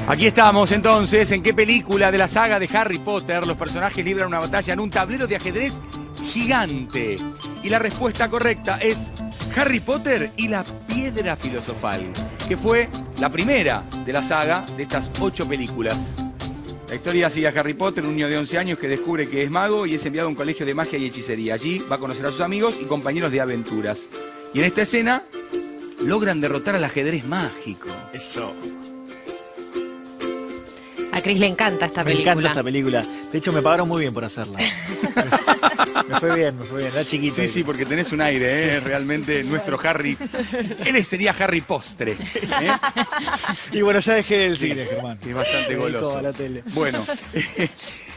Aquí estamos entonces, ¿en qué película de la saga de Harry Potter los personajes libran una batalla en un tablero de ajedrez gigante? Y la respuesta correcta es Harry Potter y la Piedra Filosofal, que fue la primera de la saga de estas 8 películas. La historia sigue a Harry Potter, un niño de 11 años que descubre que es mago y es enviado a un colegio de magia y hechicería. Allí va a conocer a sus amigos y compañeros de aventuras. Y en esta escena logran derrotar al ajedrez mágico. Eso. A Chris le encanta esta película. Me encanta esta película. De hecho, me pagaron muy bien por hacerla. Me fue bien. Era chiquito. Sí, porque tenés un aire, realmente nuestro Harry. Él sería Harry Postre. Y bueno, ya dejé el cine, Germán. Es bastante goloso. A la tele. Bueno,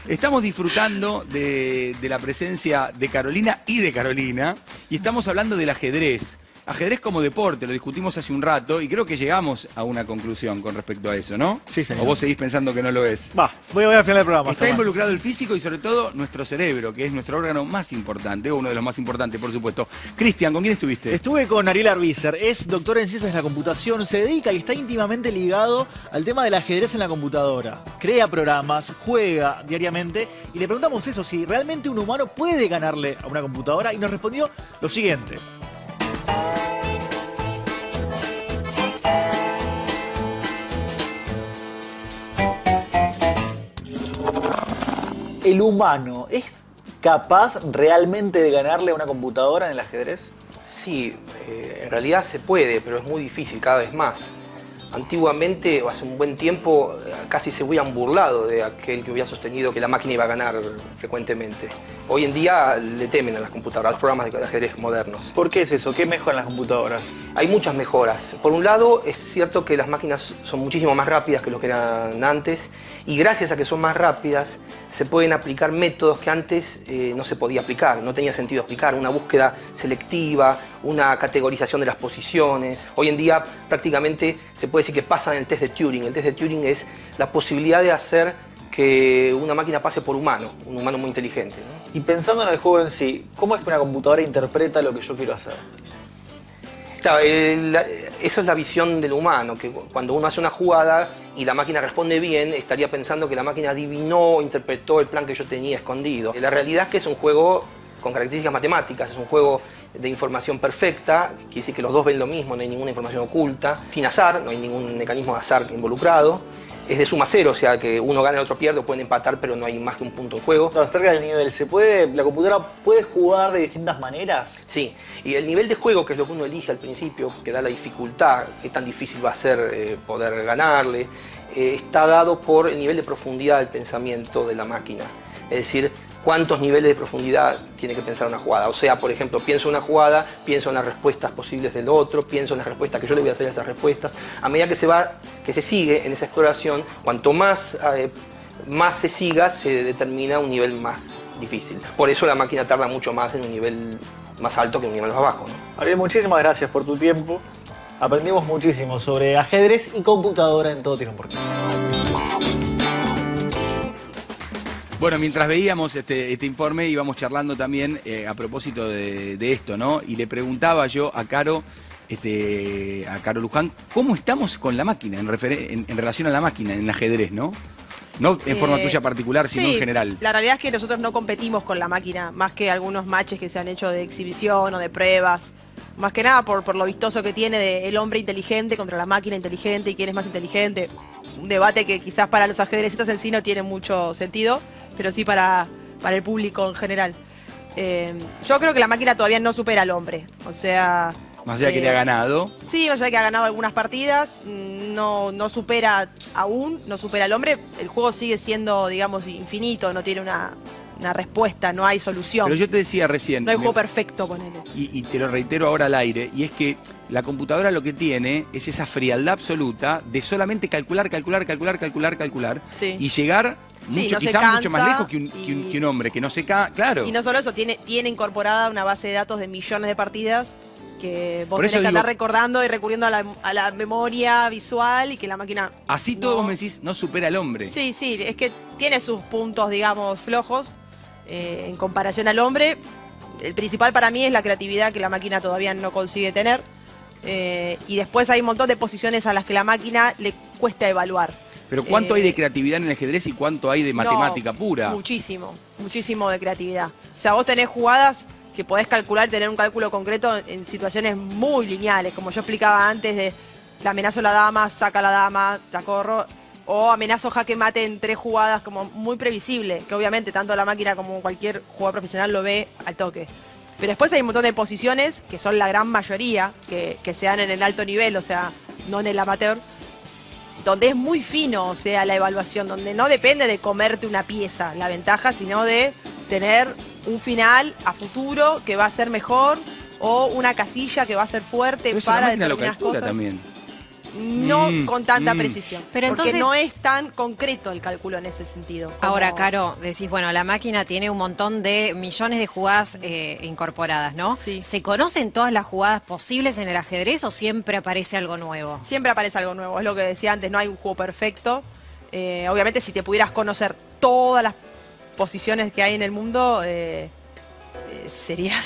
estamos disfrutando de la presencia de Carolina y de Carolina. Y estamos hablando del ajedrez. Ajedrez como deporte, lo discutimos hace un rato y creo que llegamos a una conclusión con respecto a eso, ¿no? Sí, señor. ¿O vos seguís pensando que no lo es? Va, voy a final del programa. Está involucrado el físico y sobre todo nuestro cerebro, que es nuestro órgano más importante, o uno de los más importantes, por supuesto. Cristian, ¿con quién estuviste? Estuve con Ariel Arbícer, es doctor en ciencias de la computación, se dedica y está íntimamente ligado al tema del ajedrez en la computadora. Crea programas, juega diariamente y le preguntamos eso, si realmente un humano puede ganarle a una computadora y nos respondió lo siguiente. ¿El humano es capaz realmente de ganarle a una computadora en el ajedrez? Sí, en realidad se puede, pero es muy difícil cada vez más. Antiguamente, o hace un buen tiempo, casi se hubieran burlado de aquel que hubiera sostenido que la máquina iba a ganar frecuentemente. Hoy en día le temen a las computadoras, a los programas de ajedrez modernos. ¿Por qué es eso? ¿Qué mejoran las computadoras? Hay muchas mejoras. Por un lado, es cierto que las máquinas son muchísimo más rápidas que lo que eran antes, y gracias a que son más rápidas, se pueden aplicar métodos que antes no se podía aplicar, no tenía sentido aplicar. Una búsqueda selectiva, una categorización de las posiciones. Hoy en día prácticamente se puede decir que pasan el test de Turing. El test de Turing es la posibilidad de hacer que una máquina pase por humano, un humano muy inteligente, ¿no? Y pensando en el juego en sí, ¿cómo es que una computadora interpreta lo que yo quiero hacer? Claro, esa es la visión del humano, que cuando uno hace una jugada y la máquina responde bien, estaría pensando que la máquina adivinó, interpretó el plan que yo tenía escondido. La realidad es que es un juego con características matemáticas, es un juego de información perfecta, quiere decir que los dos ven lo mismo, no hay ninguna información oculta, sin azar, no hay ningún mecanismo de azar involucrado. Es de suma cero, o sea que uno gana y el otro pierde, o pueden empatar, pero no hay más que un punto en juego. No, acerca del nivel, ¿la computadora puede jugar de distintas maneras? Sí, y el nivel de juego, que es lo que uno elige al principio, que da la dificultad, qué tan difícil va a ser poder ganarle, está dado por el nivel de profundidad del pensamiento de la máquina. Es decir, cuántos niveles de profundidad tiene que pensar una jugada. O sea, por ejemplo, pienso una jugada, pienso en las respuestas posibles del otro, pienso en las respuestas que yo le voy a hacer a esas respuestas. A medida que se sigue en esa exploración, cuanto más se siga, se determina un nivel más difícil. Por eso la máquina tarda mucho más en un nivel más alto que en un nivel más bajo, ¿no? Ariel, muchísimas gracias por tu tiempo. Aprendimos muchísimo sobre ajedrez y computadora en Todo Tiene un Porqué. Bueno, mientras veíamos este informe íbamos charlando también a propósito de esto, ¿no? Y le preguntaba yo a Caro Luján, ¿cómo estamos con la máquina en relación a la máquina, en el ajedrez, ¿no? No en forma tuya particular, sino sí, en general. La realidad es que nosotros no competimos con la máquina, más que algunos matches que se han hecho de exhibición o de pruebas. Más que nada por lo vistoso que tiene el hombre inteligente contra la máquina inteligente y quién es más inteligente. Un debate que quizás para los ajedrecistas en sí no tiene mucho sentido, pero sí para el público en general. Yo creo que la máquina todavía no supera al hombre, o sea... Más allá que le ha ganado. Sí, más allá de que ha ganado algunas partidas, no supera aún, no supera al hombre. El juego sigue siendo, digamos, infinito, no tiene una respuesta, no hay solución. Pero yo te decía recién... No hay juego perfecto, ponele. Y te lo reitero ahora al aire, y es que la computadora lo que tiene es esa frialdad absoluta de solamente calcular, Sí. y llegar... Sí, mucho, no se quizás cansa mucho más lejos que un hombre, que no se cansa, claro. Y no solo eso, tiene incorporada una base de datos de millones de partidas que vos Por eso tenés que digo, andar recordando y recurriendo a la memoria visual y que la máquina... Así todo vos me decís, no supera al hombre. Sí, es que tiene sus puntos, digamos, flojos en comparación al hombre. El principal para mí es la creatividad que la máquina todavía no consigue tener. Y después hay un montón de posiciones a las que la máquina le cuesta evaluar. Pero ¿cuánto hay de creatividad en el ajedrez y cuánto hay de matemática pura? Muchísimo, muchísimo de creatividad. O sea, vos tenés jugadas que podés calcular y tener un cálculo concreto en situaciones muy lineales, como yo explicaba antes de la amenazo la dama, saca la dama, la corro, o amenazo jaque mate en 3 jugadas, como muy previsible, que obviamente tanto la máquina como cualquier jugador profesional lo ve al toque. Pero después hay un montón de posiciones, que son la gran mayoría, que se dan en el alto nivel, o sea, no en el amateur, donde es muy fino, o sea, la evaluación, donde no depende de comerte una pieza, la ventaja, sino de tener un final a futuro que va a ser mejor o una casilla que va a ser fuerte Pero eso para la máquina lo determinadas calcula cosas. también. No con tanta precisión, Pero porque entonces- no es tan concreto el cálculo en ese sentido. como- Ahora, Caro, decís, bueno, la máquina tiene un montón de millones de jugadas incorporadas, ¿no? Sí. ¿Se conocen todas las jugadas posibles en el ajedrez o siempre aparece algo nuevo? Siempre aparece algo nuevo, es lo que decía antes, no hay un juego perfecto. Obviamente si te pudieras conocer todas las posiciones que hay en el mundo, serías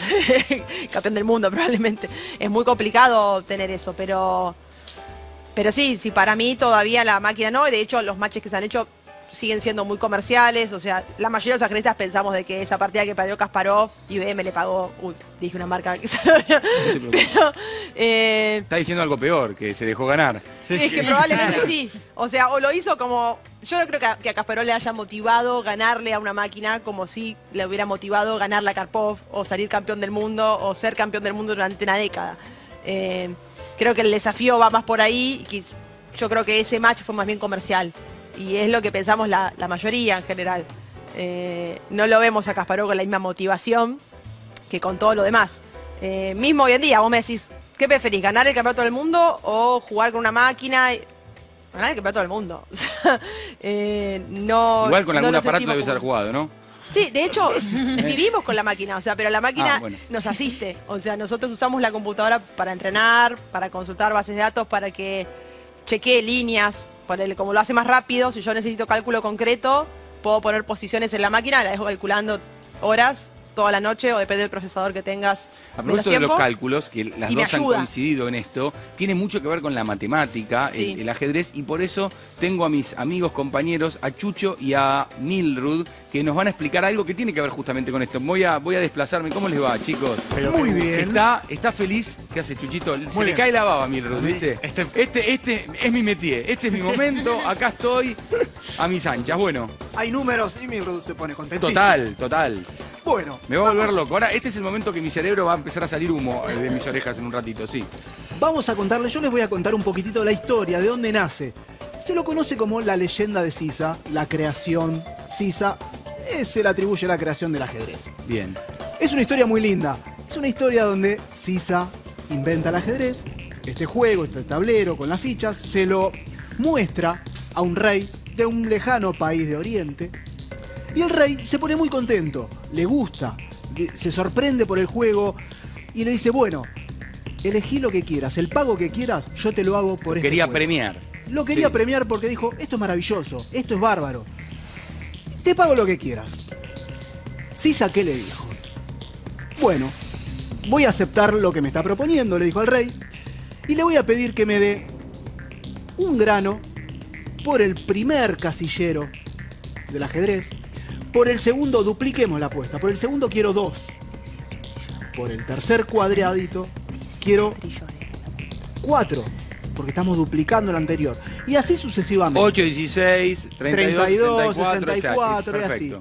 campeón del mundo probablemente. Es muy complicado tener eso, pero sí, para mí todavía la máquina no, y de hecho los matches que se han hecho siguen siendo muy comerciales, o sea, la mayoría de los ajedristas pensamos de que esa partida que perdió Kasparov, IBM le pagó, dije una marca quizás, pero Está diciendo algo peor, que se dejó ganar. es que probablemente sí. O sea, o lo hizo como... Yo no creo que a Kasparov le haya motivado ganarle a una máquina como si le hubiera motivado ganarle a Karpov o salir campeón del mundo o ser campeón del mundo durante una década. Creo que el desafío va más por ahí. Yo creo que ese match fue más bien comercial. Y es lo que pensamos la mayoría en general. No lo vemos a Kasparov con la misma motivación que con todo lo demás. Mismo hoy en día, vos me decís, ¿qué preferís? ¿Ganar el campeonato del mundo o jugar con una máquina? Ganar el campeonato del mundo. No, Igual con no algún lo aparato sentimos debe ser como- jugado, ¿no? Sí, de hecho, vivimos con la máquina, o sea, pero la máquina Bueno. nos asiste. O sea, nosotros usamos la computadora para entrenar, para consultar bases de datos, para que chequee líneas, como lo hace más rápido. Si yo necesito cálculo concreto, puedo poner posiciones en la máquina, la dejo calculando horas, toda la noche, o depende del procesador que tengas. A propósito de los cálculos, que las y me dos han ayuda. coincidido en esto, tiene mucho que ver con la matemática, Sí. el ajedrez, y por eso tengo a mis amigos, compañeros, a Chucho y a Milrud, que nos van a explicar algo que tiene que ver justamente con esto. Voy a desplazarme. ¿Cómo les va, chicos? Muy bien. Está feliz. ¿Qué hace, Chuchito? Se le bien. cae la baba a Milrud, ¿viste? Este- Este es mi métier, este es mi momento, acá estoy a mis anchas. Bueno, Hay números y Milrud se pone contentísimo. total. Bueno, Me va a volver loco. Ahora, este es el momento que mi cerebro va a empezar a salir humo de mis orejas en un ratito, sí. vamos a contarle, yo les voy a contar un poquitito la historia, de dónde nace. Se lo conoce como la leyenda de Sisa, la creación. Sisa se le atribuye la creación del ajedrez. Bien. Es una historia muy linda. Es una historia donde Sisa inventa el ajedrez, este juego, este tablero con las fichas, se lo muestra a un rey de un lejano país de Oriente. Y el rey se pone muy contento, le gusta, se sorprende por el juego y le dice, bueno, elegí lo que quieras, el pago que quieras, yo te lo hago por este Quería juego". premiar. Lo quería Sí. premiar porque dijo, esto es maravilloso, esto es bárbaro. Te pago lo que quieras. Sisa, ¿qué le dijo? Bueno, voy a aceptar lo que me está proponiendo, le dijo al rey, y le voy a pedir que me dé un grano por el primer casillero del ajedrez. Por el segundo dupliquemos la apuesta. Por el segundo quiero 2. Por el tercer cuadradito quiero 4. Porque estamos duplicando el anterior. Y así sucesivamente. 8, 16, 32, 64 y así. Perfecto.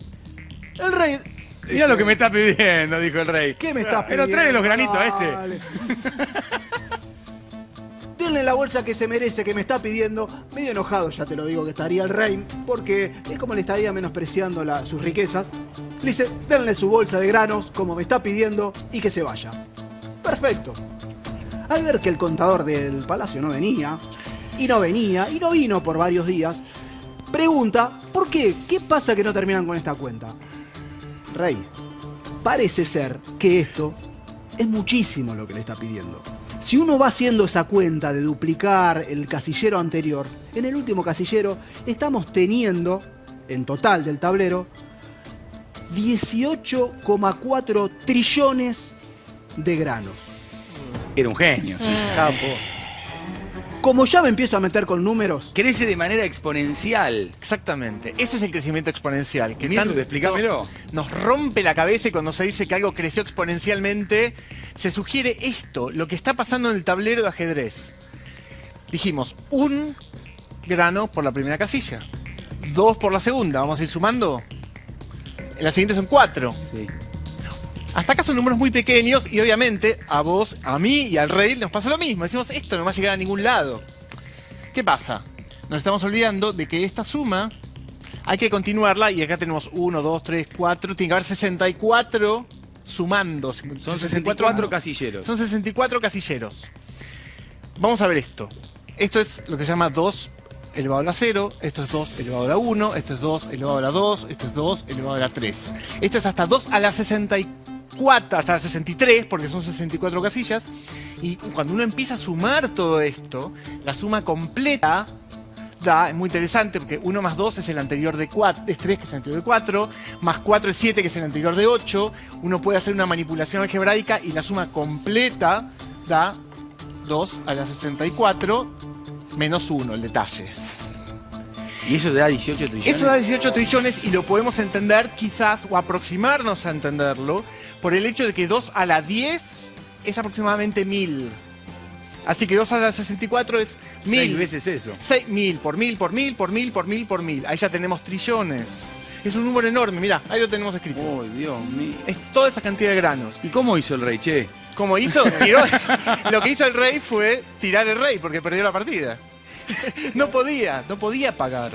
El rey... Mira lo que me está pidiendo, dijo el rey. ¿Qué me estás Pero pidiendo? tráele los granitos a Dale. Denle la bolsa que se merece, que me está pidiendo. Medio enojado, ya te lo digo, que estaría el rey, porque es como le estaría menospreciando sus riquezas. Le dice, denle su bolsa de granos, como me está pidiendo, y que se vaya. Perfecto. Al ver que el contador del palacio no venía, y no vino por varios días, pregunta, ¿por qué? ¿Qué pasa que no terminan con esta cuenta? Rey, parece ser que esto es muchísimo lo que le está pidiendo. Si uno va haciendo esa cuenta de duplicar el casillero anterior, en el último casillero estamos teniendo, en total del tablero, 18,4 trillones de granos. Era un genio, sí. Capo. como ya me empiezo a meter con números, Crece de manera exponencial. Exactamente. Eso es el crecimiento exponencial. Que Mirta, tanto explícamelo. nos rompe la cabeza y cuando se dice que algo creció exponencialmente, se sugiere esto, lo que está pasando en el tablero de ajedrez. Dijimos, un grano por la primera casilla, 2 por la segunda, vamos a ir sumando. En la siguiente son 4. Sí. Hasta acá son números muy pequeños y obviamente a vos, a mí y al rey nos pasa lo mismo. Decimos, esto no va a llegar a ningún lado. ¿Qué pasa? Nos estamos olvidando de que esta suma hay que continuarla y acá tenemos 1, 2, 3, 4. Tiene que haber 64 sumando. Son 64 casilleros. Son 64 casilleros. Vamos a ver esto. Esto es lo que se llama 2 elevado a la 0, esto es 2 elevado a la 1, esto es 2 elevado a la 2, esto es 2 elevado a la 3. Esto es hasta 2 a la 64, hasta la 63, porque son 64 casillas. Y cuando uno empieza a sumar todo esto, la suma completa da, es muy interesante, porque 1 más 2 es el anterior de 4, es 3 que es el anterior de 4, más 4 es 7 que es el anterior de 8. Uno puede hacer una manipulación algebraica y la suma completa da 2 a la 64 menos 1, el detalle. ¿Y eso te da 18 trillones? Eso da 18 trillones y lo podemos entender quizás, o aproximarnos a entenderlo, por el hecho de que 2 a la 10 es aproximadamente 1000. Así que 2 a la 64 es 1000. 6 veces eso. 6000 por 1000 por 1000 por 1000 por 1000 por 1000. Ahí ya tenemos trillones. Es un número enorme, mirá, ahí lo tenemos escrito. Oh, Dios mío. Es toda esa cantidad de granos. ¿Y cómo hizo el rey, che? Como hizo, tiró. Lo que hizo el rey fue tirar el rey porque perdió la partida. No podía pagar.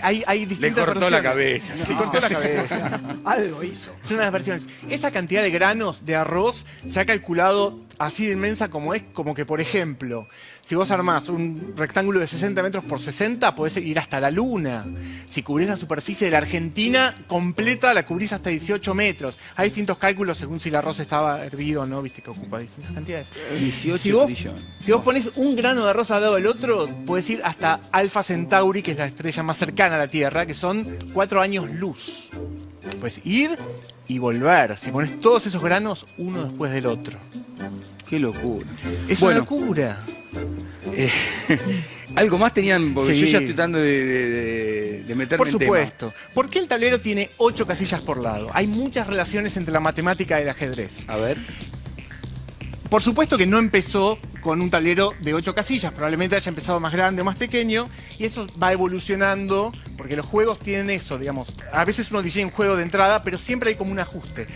Hay distintas cortó la versiones. cabeza. Se cortó la cabeza. algo hizo. Son unas versiones. Esa cantidad de granos de arroz se ha calculado así de inmensa como es, como que, por ejemplo, si vos armás un rectángulo de 60 metros por 60, podés ir hasta la luna. Si cubrís la superficie de la Argentina completa, la cubrís hasta 18 metros. Hay distintos cálculos según si el arroz estaba hervido o no, viste que ocupa distintas cantidades. 18 Si vos, trillones. si vos pones un grano de arroz al lado del otro, podés ir hasta Alpha Centauri, que es la estrella más cercana a la Tierra, que son 4 años luz. Puedes ir y volver. Si pones todos esos granos, uno después del otro. Qué locura. Es Bueno, una locura. algo más tenían, porque Sí. yo ya estoy tratando de meterme Por en tema. supuesto. ¿Por qué el tablero tiene 8 casillas por lado? Hay muchas relaciones entre la matemática y el ajedrez. A ver. Por supuesto que no empezó con un tablero de 8 casillas, probablemente haya empezado más grande o más pequeño, y eso va evolucionando, porque los juegos tienen eso, digamos. A veces uno diseña un juego de entrada, pero siempre hay como un ajuste.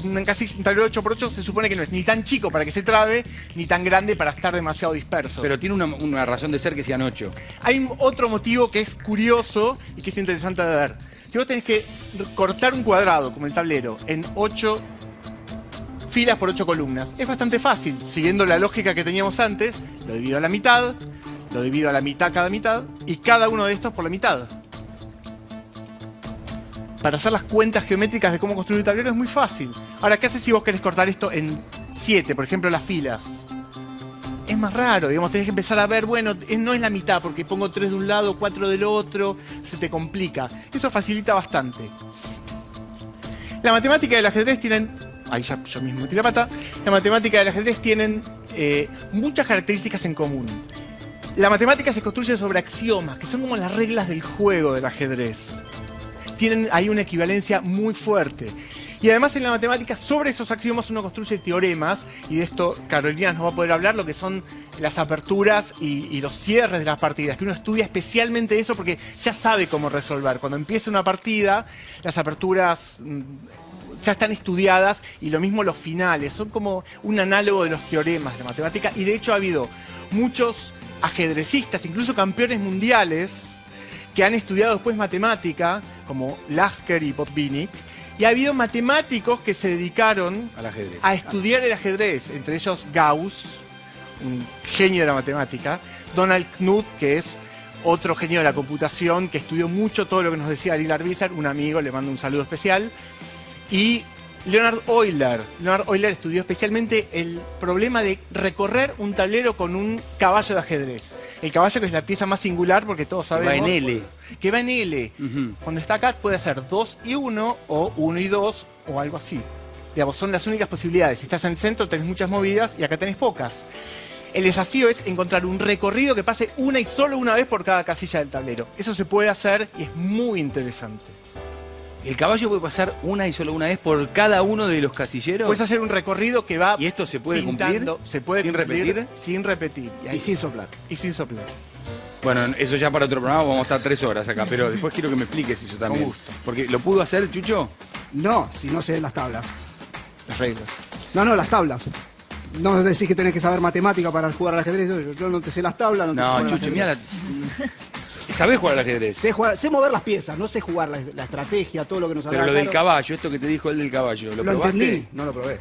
Un tablero 8x8 se supone que no es ni tan chico para que se trabe, ni tan grande para estar demasiado disperso. Pero tiene una razón de ser que sean 8. Hay otro motivo que es curioso y que es interesante de ver. Si vos tenés que cortar un cuadrado, como el tablero, en 8 filas por 8 columnas, es bastante fácil. Siguiendo la lógica que teníamos antes, lo divido a la mitad, lo divido a la mitad cada mitad, y cada uno de estos por la mitad. Para hacer las cuentas geométricas de cómo construir un tablero es muy fácil. Ahora, ¿qué haces si vos querés cortar esto en 7, por ejemplo, las filas? Es más raro, digamos, tenés que empezar a ver, bueno, no es la mitad, porque pongo 3 de un lado, 4 del otro, se te complica. Eso facilita bastante. La matemática del ajedrez tienen... Ahí ya yo mismo metí la pata. La matemática del ajedrez tienen muchas características en común. La matemática se construye sobre axiomas, que son como las reglas del juego del ajedrez. Hay una equivalencia muy fuerte. Y además en la matemática, sobre esos axiomas uno construye teoremas, y de esto Carolina nos va a poder hablar, lo que son las aperturas y los cierres de las partidas, que uno estudia especialmente eso porque ya sabe cómo resolver. Cuando empieza una partida, las aperturas ya están estudiadas, y lo mismo los finales, son como un análogo de los teoremas de la matemática, y de hecho ha habido muchos ajedrecistas, incluso campeones mundiales, que han estudiado después matemática, como Lasker y Botvinnik, y ha habido matemáticos que se dedicaron Al ajedrez. a estudiar el ajedrez, entre ellos Gauss, un genio de la matemática, Donald Knuth, que es otro genio de la computación, que estudió mucho todo lo que nos decía Ariel Arbizar, un amigo, le mando un saludo especial, y Leonard Euler. Leonard Euler estudió especialmente el problema de recorrer un tablero con un caballo de ajedrez. El caballo, que es la pieza más singular, porque todos sabemos... Va en L. Que va en L. Ujú. Cuando está acá puede ser 2 y 1, o 1 y 2, o algo así. Digamos, son las únicas posibilidades. Si estás en el centro tenés muchas movidas, y acá tenés pocas. El desafío es encontrar un recorrido que pase una y solo una vez por cada casilla del tablero. Eso se puede hacer y es muy interesante. ¿El caballo puede pasar una y solo una vez por cada uno de los casilleros? Puedes hacer un recorrido que va ¿Y esto se puede pintando, cumplir? se puede ¿Sin cumplir repetir? sin repetir. Y sin soplar. Y sin soplar. Bueno, eso ya para otro programa, vamos a estar 3 horas acá, pero después quiero que me expliques eso también. Con gusto. Porque ¿lo pudo hacer, Chucho? No, si no sé las tablas. Las reglas. No, las tablas. No decís que tenés que saber matemática para jugar al ajedrez. Yo no te sé las tablas, no te sé No, jugar al Chucho, ajedrez. mira. ¿Sabés jugar al ajedrez? Sé mover las piezas, no sé jugar la estrategia, todo lo que nos Pero habrá lo del claro. caballo, esto que te dijo el del caballo, ¿lo Lo probaste? entendí, no lo probé.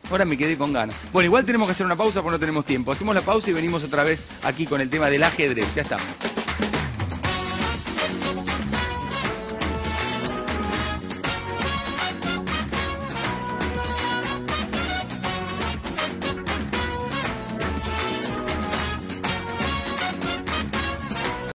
Ahora me quedé con ganas. Bueno, igual tenemos que hacer una pausa porque no tenemos tiempo. Hacemos la pausa y venimos otra vez aquí con el tema del ajedrez. Ya estamos.